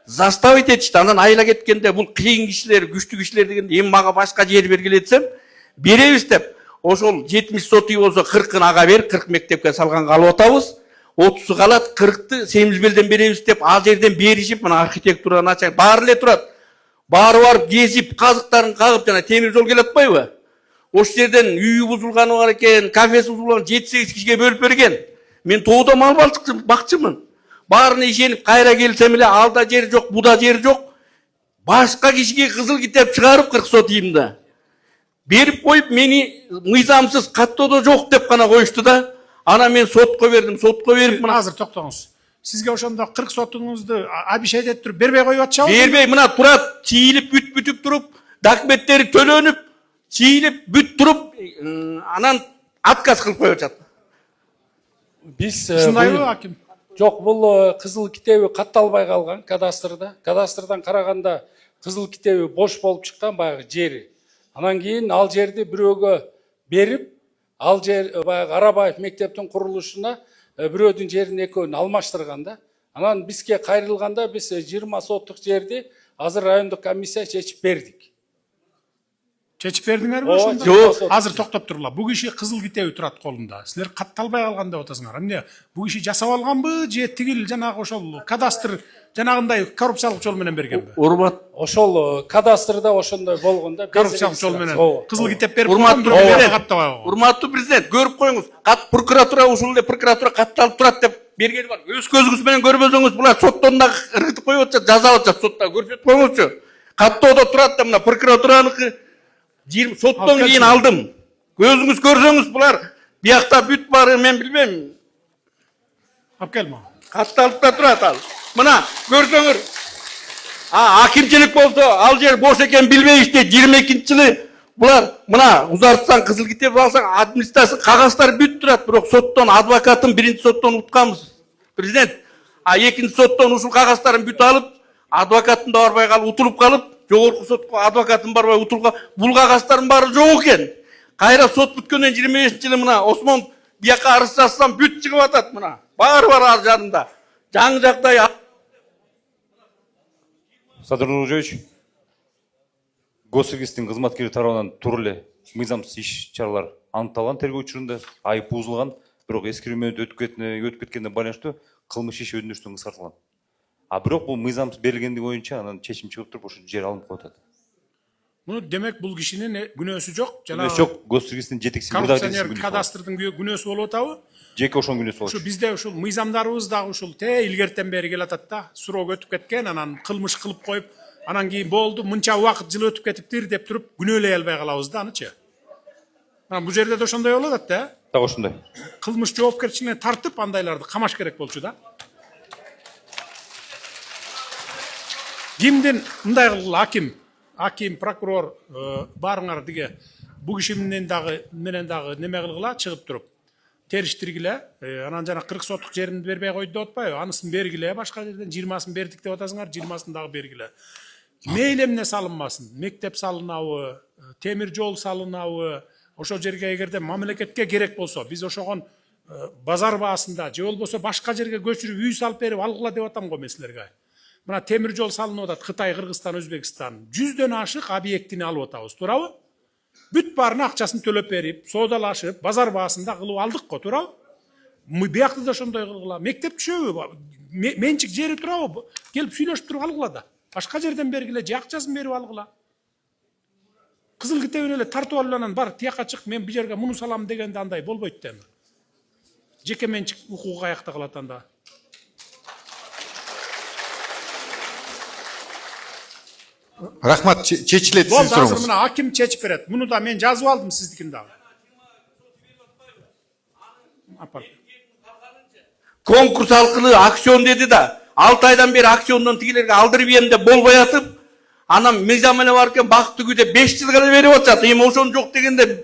заставить этишти. Анан айла кеткенде бул кыйын кишилер, күчтүү кишилер дегенде эми мага башка жер бергиле десем, беребиз деп. Ошол 70 сотый болсо 40-ын ага бер, 40 мектепке салганга алып атабыз. 30 калат, 40-ты Семизбелден беребиз деп, ал жерден беришип, мына архитектура начальник баары эле турат. Баары барып кезип, казыктарын кагып, жана темир жол келип атпайбы? Ошол жерден үйү бузулганы бар экен, кафеси бузулган 7-8 кишиге бөлүп берген. Мен тоодо мал бакчымын. Баарына ишенип кайра келсем эле алда жер жок, буда жер жок. Башка кишиге кызыл китеп чыгарып 40 сотыйм да. Берип коюп мени мыйзамсыз каттоодо жок деп гана коюшту да. Ана мен сотко бердим, сотко берип мына азыр токтоңуз. Сизге ошондо 40 сотуңузду обещать этип туруп бербей коюп атышабы? Бербей, мына турат, чийилип бүтүп туруп, документтери төлөнүп, чийилип бүт туруп, анан отказ кылып коюп атат. Биз ушундайбы аким? Жок, бул кызыл китеби катталбай калган кадастрда. Кадастрдан караганда кызыл китеби бош болуп чыккан баягы жери. Анан кийин ал жерди бирөөгө берип, ал жер баягы Арабаев мектептин курулушуна бирөөдүн жерин экөөнү алмаштырган да. Анан бизге кайрылганда биз 20 соттук жерди азыр райондук комиссия чечип бердик. Чечип бердиңерби ошондо? Жок. Азыр токтоп турула. Бул киши кызыл китеби турат колунда. Силер катталбай калган деп атасыңар. Эмне? Бул киши жасап алганбы же тигил жанагы ошол кадастр жанагындай коррупциялык жол менен бергенби? Урмат, ошол кадастрда ошондой болгондо коррупциялык жол менен кызыл китеп берип урматтуу президент, көрүп коюңуз. Прокуратура ушул эле прокуратура катталып турат деп бергени бар. Өз көзүңүз менен көрбөсөңүз, булар соттон да ыргытып коюп атышат, жазап атышат сотто. Көрсөтүп коюңузчу. Каттоодо турат да мына прокуратураныкы соттон кийин алдым. Көзүңүз көрсөңүз булар биякта бүт бары мен билбейм. Алып келме. Катталып да турат ал. Мына көрсөңөр. Акимчилик болсо ал жер бош экен билбей иште 22-жылы булар мына узартсаң кызыл китеп алсаң администрация кагаздар бүт турат, бирок соттон адвокатын биринчи соттон утканбыз. Президент, экинчи соттон ушул кагаздарын бүт алып, адвокатын да барбай калып утулуп калып, жогорку сотко адвокатын барбай утулуп, бул кагаздардын баары жок экен. Кайра сот бүткөндөн 25-жылы мына Осмон бияка арыз жазсам бүт чыгып атат мына. Баары бар ар жанында. Жаңы жагдай. Садыр Нуралжоевич, Госсервистин кызматкери тарабынан тур эле мыйзамсыз иш чаралар аныкталган тергөө учурунда, айып бузулган, бирок эскерүү менен өтүп кеткенден байланыштуу кылмыш иш өндүрүштөн кыскартылган. Бирок бул мыйзамсыз берилгендиги боюнча анан чечим чыгып туруп ошо жер алынып коюп атат. Муну демек бул кишинин күнөөсү жок, жана Күнөөсү жок, Госсервистин жетекчиси коррупционер кадастрдын күнөөсү болуп атабы? Жеке ошонун күнөөсү болчу. Ушу бизде ушул мыйзамдарыбыз дагы ушул илгертен бери келатат да, суроого өтүп кеткен, анан кылмыш кылып коюп, анан кийин болду, мынча убакыт жыл өтүп кетиптир деп туруп күнөөлөй албай калабыз да анычы. Бул жерде да ошондой болуп атат да. Так ошондой. Кылмыш жоопкерчилигине тартып андайларды камаш керек болчу да. Кимдин мындай кылгыла аким, прокурор баарыңар диге бул киши менен дагы неме кылгыла чыгып туруп териштиргиле, анан жана 40 соттук жерин бербей койду деп атпайбы? Анысын бергиле, башка жерден 20-сын бердик деп атасыңар, 20-сын дагы бергиле. Мейли эмне салынбасын? Мектеп салынабы, темир жол салынабы, ошол жерге эгерде мамлекетке керек болсо, биз ошогон базар баасында же болбосо башка жерге көчүрүп үй салып берип алгыла деп атам го мен силерге. Мына темир жол салынып атат, Кытай, Кыргызстан, Өзбекстан. 100дөн ашык объектини алып атабыз, туурабы? Бүт баарына акчасын төлөп берип, соодалашып, базар баасында кылып алдык го, туурабы? Биякты да ошондой кылгыла. Мектеп түшөбү? менчик жери турабы? Келип сүйлөшүп туруп алгыла да. Башка жерден бергиле, же акчасын берип алгыла. Кызыл китебин эле тартып алып анан бар тияка чык, мен бу жерге муну салам дегенде андай болбойт да. Жеке менчик укугу каякта калат анда. Рахмат, чечилет Болду, сиздин азыр суроңуз. мына аким чечип берет. Муну да мен жазып алдым сиздикин дагы. Конкурс аркылуу акцион деди да, 6 айдан бери акциондон тигилерге алдырып ийем деп болбой атып, анан мыйзам эле бар экен, бакыт түгүдө 5 жыл гана берип атат. Эми ошон жок дегенде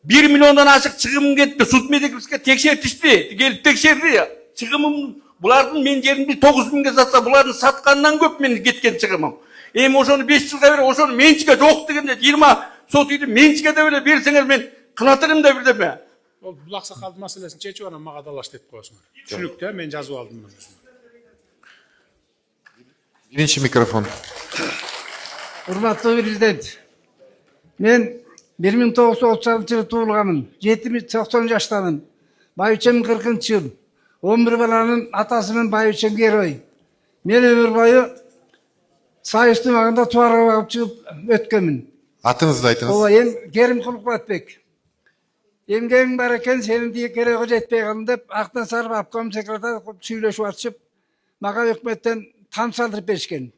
1 миллиондон ашык чыгым кетти. Суд медикибизге текшертишти, келип текшерди. Чыгымым булардын мен жеримди 9 миңге сатса, булардын саткандан көп мен кеткен чыгымым. Эми ошону 5 жылга берип, ошону менчикке жок дегенде 20 сот үйдү менчикке деп эле берсеңер мен кылатырым да бирдеме. Бул аксакалдын маселесин чечип анан мага далаш деп коесуңар. Түшүнүктүү, мен жазып алдым. Биринчи микрофон. Урматтуу президент, мен 1936 жылы туулганмын. 90 жаштамын. Байбичем 40 жыл. 11 баланын атасымын, байбичем герой. Мен өмүр бою сайыстын агында туарга багып чыгып өткөнмүн. Атыңызды айтыңыз. Ооба, Керим Кулукбатбек. Эмгегиң бар экен, сенин кереги жетпей калдың деп Актан Сарып обком секретарь сүйлөшүп атышып, мага өкмөттөн там салдырып беришкен.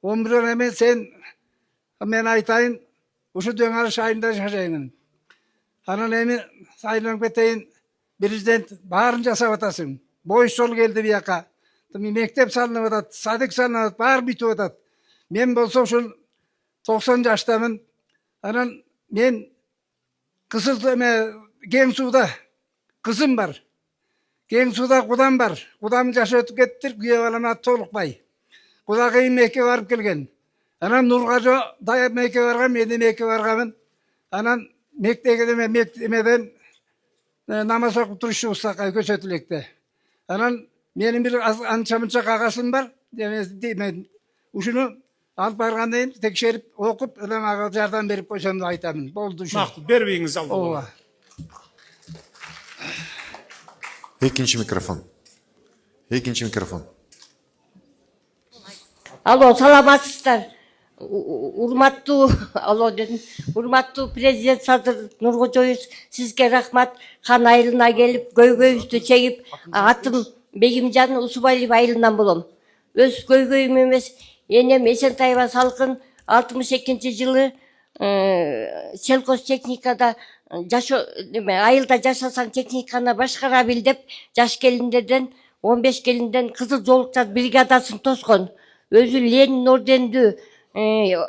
11 эме сен мен айтайын, ушу дөңарыш айында жашайын. Анан эми айланып кетейин, президент баарын жасап атасың. Боюш жол келди бияка. Мектеп салынып атат, садик салынып атат, баары бүтүп атат. Мен болсо ушул 90 жаштамын. Анан мен Кызыл Кең сууда кызым бар. Кең сууда кудам бар. Кудам жашы өтүп кеттир, күйөө балам аты Толукбай. Кудагыйым мекке барып келген. Анан Нургажы да мекке барган, мен де мекке барганмын. Анан мектебеден намаз окуп турушубуз көчөтүлекте. Анан менин бир анча-мынча кагазым бар. Мен ушуну алып баргандан кийин текшерип окуп, эле мага жардам берип койсом деп айтамын. Болду ушу. Мактуу, бербейиңиз алды. Ооба. Экинчи микрофон. Экинчи микрофон. Алло, саламатсыздар. Урматтуу, алло дедим. Урматтуу президент Садыр Нуркожоевич, сизге рахмат. Хан айылына келип, көйгөйүбүздү чегип, атым Бегимжан Усубалиев айылынан болом. Өз көйгөйүм эмес, энем Эсентаева Салкын 62 жылы сельхозтехникада айылда жашасаң техниканы башкара бил деп жаш келиндерден 15 келинден кызыл жолуктар бригадасын тоскон. Өзү Ленин ордендүү,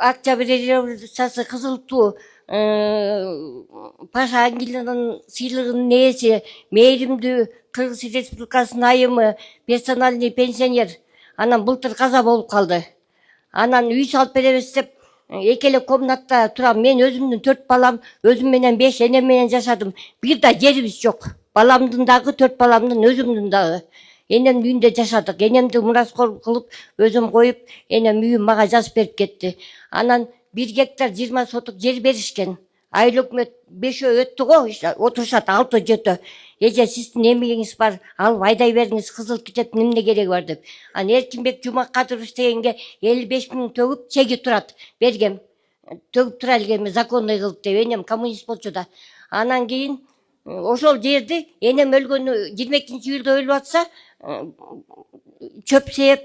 Октябрь революциясы кызыл туу, Паша Ангелинанын сыйлыгынын ээси, мээримдүү Кыргыз Республикасынын айымы, персональный пенсионер. Анан былтыр каза болуп калды. Анан үй салып беребиз деп эки эле комнатта турам. Мен өзүмдүн 4 балам, өзүм менен 5, энем менен жашадым. Бир да жерибиз жок. Баламдын дагы 4 баламдын, өзүмдүн дагы. Энемдин үйүндө жашадык. Энемди мураскор кылып, өзүм коюп, энем үйүм мага жазып берип кетти. Анан 1 гектар 20 сотук жер беришкен. Айыл өкмөт 5 өттү го, отурушат 6-7. Эже сиздин эмгегиңиз бар, алып айдай бериңиз, кызыл китеп эмне кереги бар деп. Анан Эркинбек Жумакадырович дегенге 55 000 төгүп чеги турат. Бергем. Төгүп тура элгеми законный кылып деп, энем коммунист болчу да. Анан кийин ошол жерди энем өлгөнү 22-июлда өлүп атса, чөп сээп,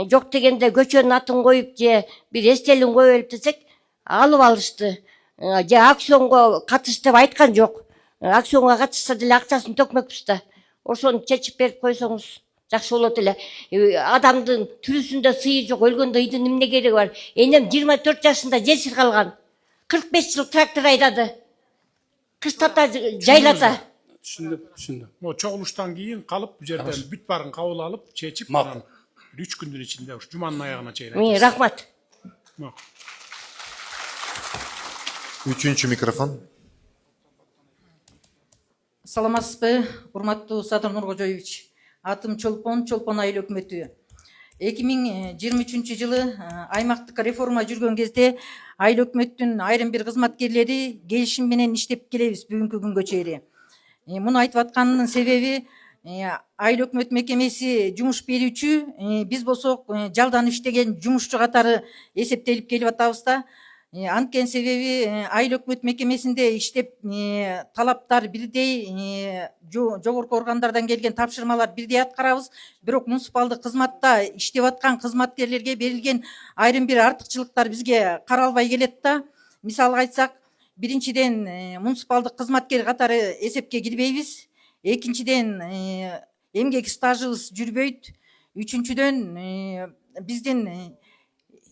жок дегенде көчөнүн атын коюп же бир эстелин коюп элеп десек, алып алышты. Же акционго катыш деп айткан жок. Акционга катышса деле акчасын төкмөкпүз да. Ошону чечип берип койсоңуз жакшы болот эле. Адамдын түрүсүндө сыйы жок, өлгөндө ыйдын эмне кереги бар? Энем 24 жашында жесир калган. 45 жыл трактор айдады. Кыштата жайлата. Түшүндүм. О чогулуштан кийин калып бу жерден бүт барын кабыл алып, чечип, анан 3 күндүн ичинде ушу жуманын аягына чейин. Рахмат. Үчүнчү микрофон. Саламатсызбы, урматтуу Садыр Нуркожоевич. Атым Чолпон айыл өкмөтү. 2023 жылы аймактык реформа жүргөн кезде айыл өкмөттүн айрым бир кызматкерлери келишим менен иштеп келебиз бүгүнкү күнгө чейин. Муну айтып атканымдын себеби айыл өкмөт мекемеси жумуш берүүчү, биз болсок жалдан иштеген жумушчу катары эсептелип келип атабыз да. Анткени себеби айыл өкмөт мекемесинде иштеп талаптар бирдей, жогорку органдардан келген тапшырмалар бирдей аткарабыз. Бирок муниципалдык кызматта иштеп аткан кызматкерлерге берилген айрым бир артыкчылыктар бизге каралбай келет да. Мисалга айтсак, биринчиден муниципалдык кызматкер катары эсепке кирбейбиз. Экинчиден эмгек стажыбыз жүрбөйт. Үчүнчүдөн биздин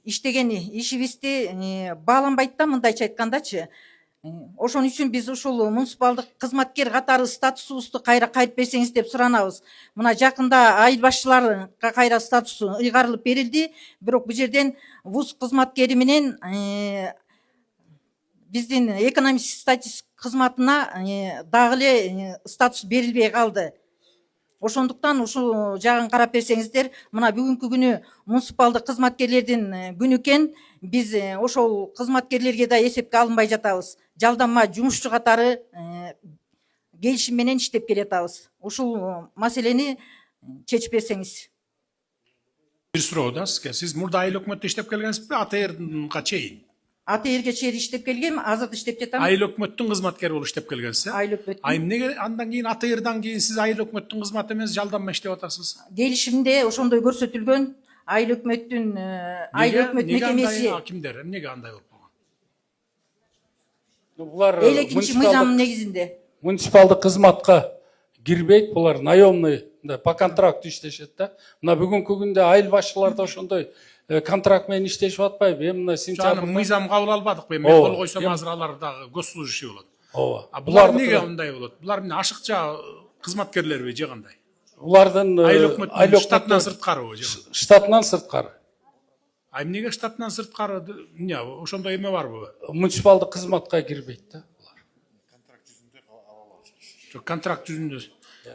иштеген ишибизди бааланбайт да, мындайча айткандачы. Ошон үчүн биз ушул муниципалдык кызматкер катары статусубузду кайра кайтып берсеңиз деп суранабыз. Мына жакында айыл башчыларга кайра статусу ыйгарылып берилди, бирок бул жерден вуз кызматкери менен биздин экономический статус кызматына дагы эле статус берилбей калды. Ошондуктан ушул жагын карап берсеңиздер, мына бүгүнкү күнү муниципалдык кызматкерлердин күнү экен, биз ошол кызматкерлерге да эсепке алынбай жатабыз. Жалданма жумушчу катары келишим менен иштеп келатабыз. Ушул маселени чечип берсеңиз. Бир суроо да сизге. Сиз мурда айыл өкмөттө иштеп келгенсизби, АТРга чейин? АТРге чейин иштеп келгем, азыр иштеп жатам. Айыл өкмөттүн кызматкери болуп иштеп келгенсиз. Айыл өкмөттүн. Ай эмнеге андан кийин АТРдан кийин сиз айыл өкмөттүн кызматы эмес жалданма иштеп атасыз? Келишимде ошондой көрсөтүлгөн. Айыл өкмөттүн айыл өкмөт мекемеси Кимдер эмнеге андай болуп калган? Булар элекинчи мыйзам негизинде. Муниципалдык кызматка кирбейт, булар наемный по контракту иштешет да. Мына бүгүнкү күндө айыл башчылар да ошондой контракт менен иштешип атпайбы? Эми мына сентябрда мыйзам кабыл албадыкпы? Мен кол койсом азыр алар дагы госслужащий болот. Ооба. А булар эмнеге мындай болот? Булар эмне ашыкча кызматкерлерби же кандай? Улардын айыл өкмөттүн штатынан сырткарыбы же? Штатынан сырткары. А эмнеге штатынан сырткары? Эмне ошондой эме барбы? Муниципалдык кызматка кирбейт да. Контракт жүзүндө.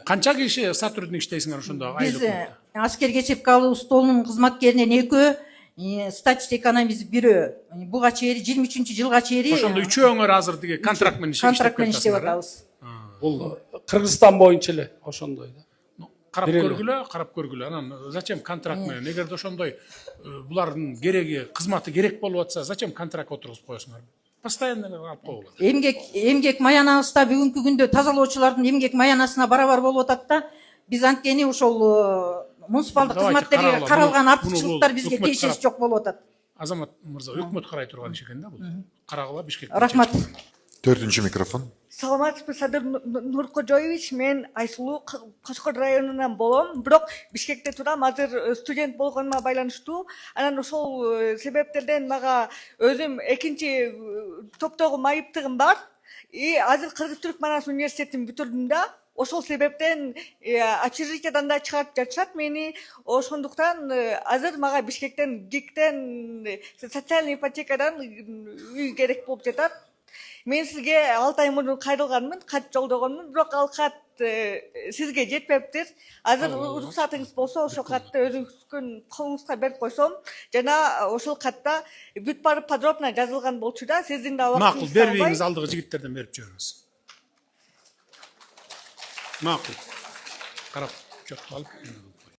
Канча киши сотрудник иштейсиңер ошондо айыл Биз өкмөттө? аскерге эсепке алуу столунун кызматкеринен экөө, статус экономист бирөө. Буга чейин 23-жылга чейин Ошондо үчөөңөр азыр тиги контракт менен иштеп атабыз. Бул Кыргызстан боюнча эле ошондой да. Карап көргүлө. Анан зачем контракт менен? Эгерде ошондой булардын кереги, кызматы керек болуп атса, зачем контракт отургузуп коесуңар? Постоянно алып коелу. Эмгек маянабыз да бүгүнкү күндө тазалоочулардын эмгек маянасына барабар болуп атат да. Биз анткени ошол муниципалдык кызматтерге каралган артыкчылыктар бизге тиешеси жок болуп атат. Азамат мырза, өкмөт карай турган иш экен да бул. Карагыла Бишкек. Рахмат. 4-үнчү микрофон. Саламатсызбы, Садыр Нуркожоевич. Мен Айсулуу Кошкор районунан болом. Бирок Бишкекте турам. Азыр студент болгонума байланыштуу. Анан ошол себептерден мага өзүм экинчи топтогу майыптыгым бар. Азыр Кыргыз-Түрк Манас университетин бүтүрдүм да. Ошол себептен общежитиядан да чыгарып жатышат мени. Ошондуктан азыр мага Бишкектен ГИКтен социальный ипотекадан үй керек болуп жатат. Мен сизге 6 ай мурун кайрылганмын, кат жолдогонмун, бирок ал кат сизге жетпептир. Азыр уруксатыңыз болсо, ошол катты өзүңүздүн колуңузга берип койсом, жана ошол катта бүт барып подробно жазылган болчу да, сиздин да убактыңызды Макул, бербейиңиз, алдыгы жигиттерден берип жибериңиз. Макул. Карап, жок алып.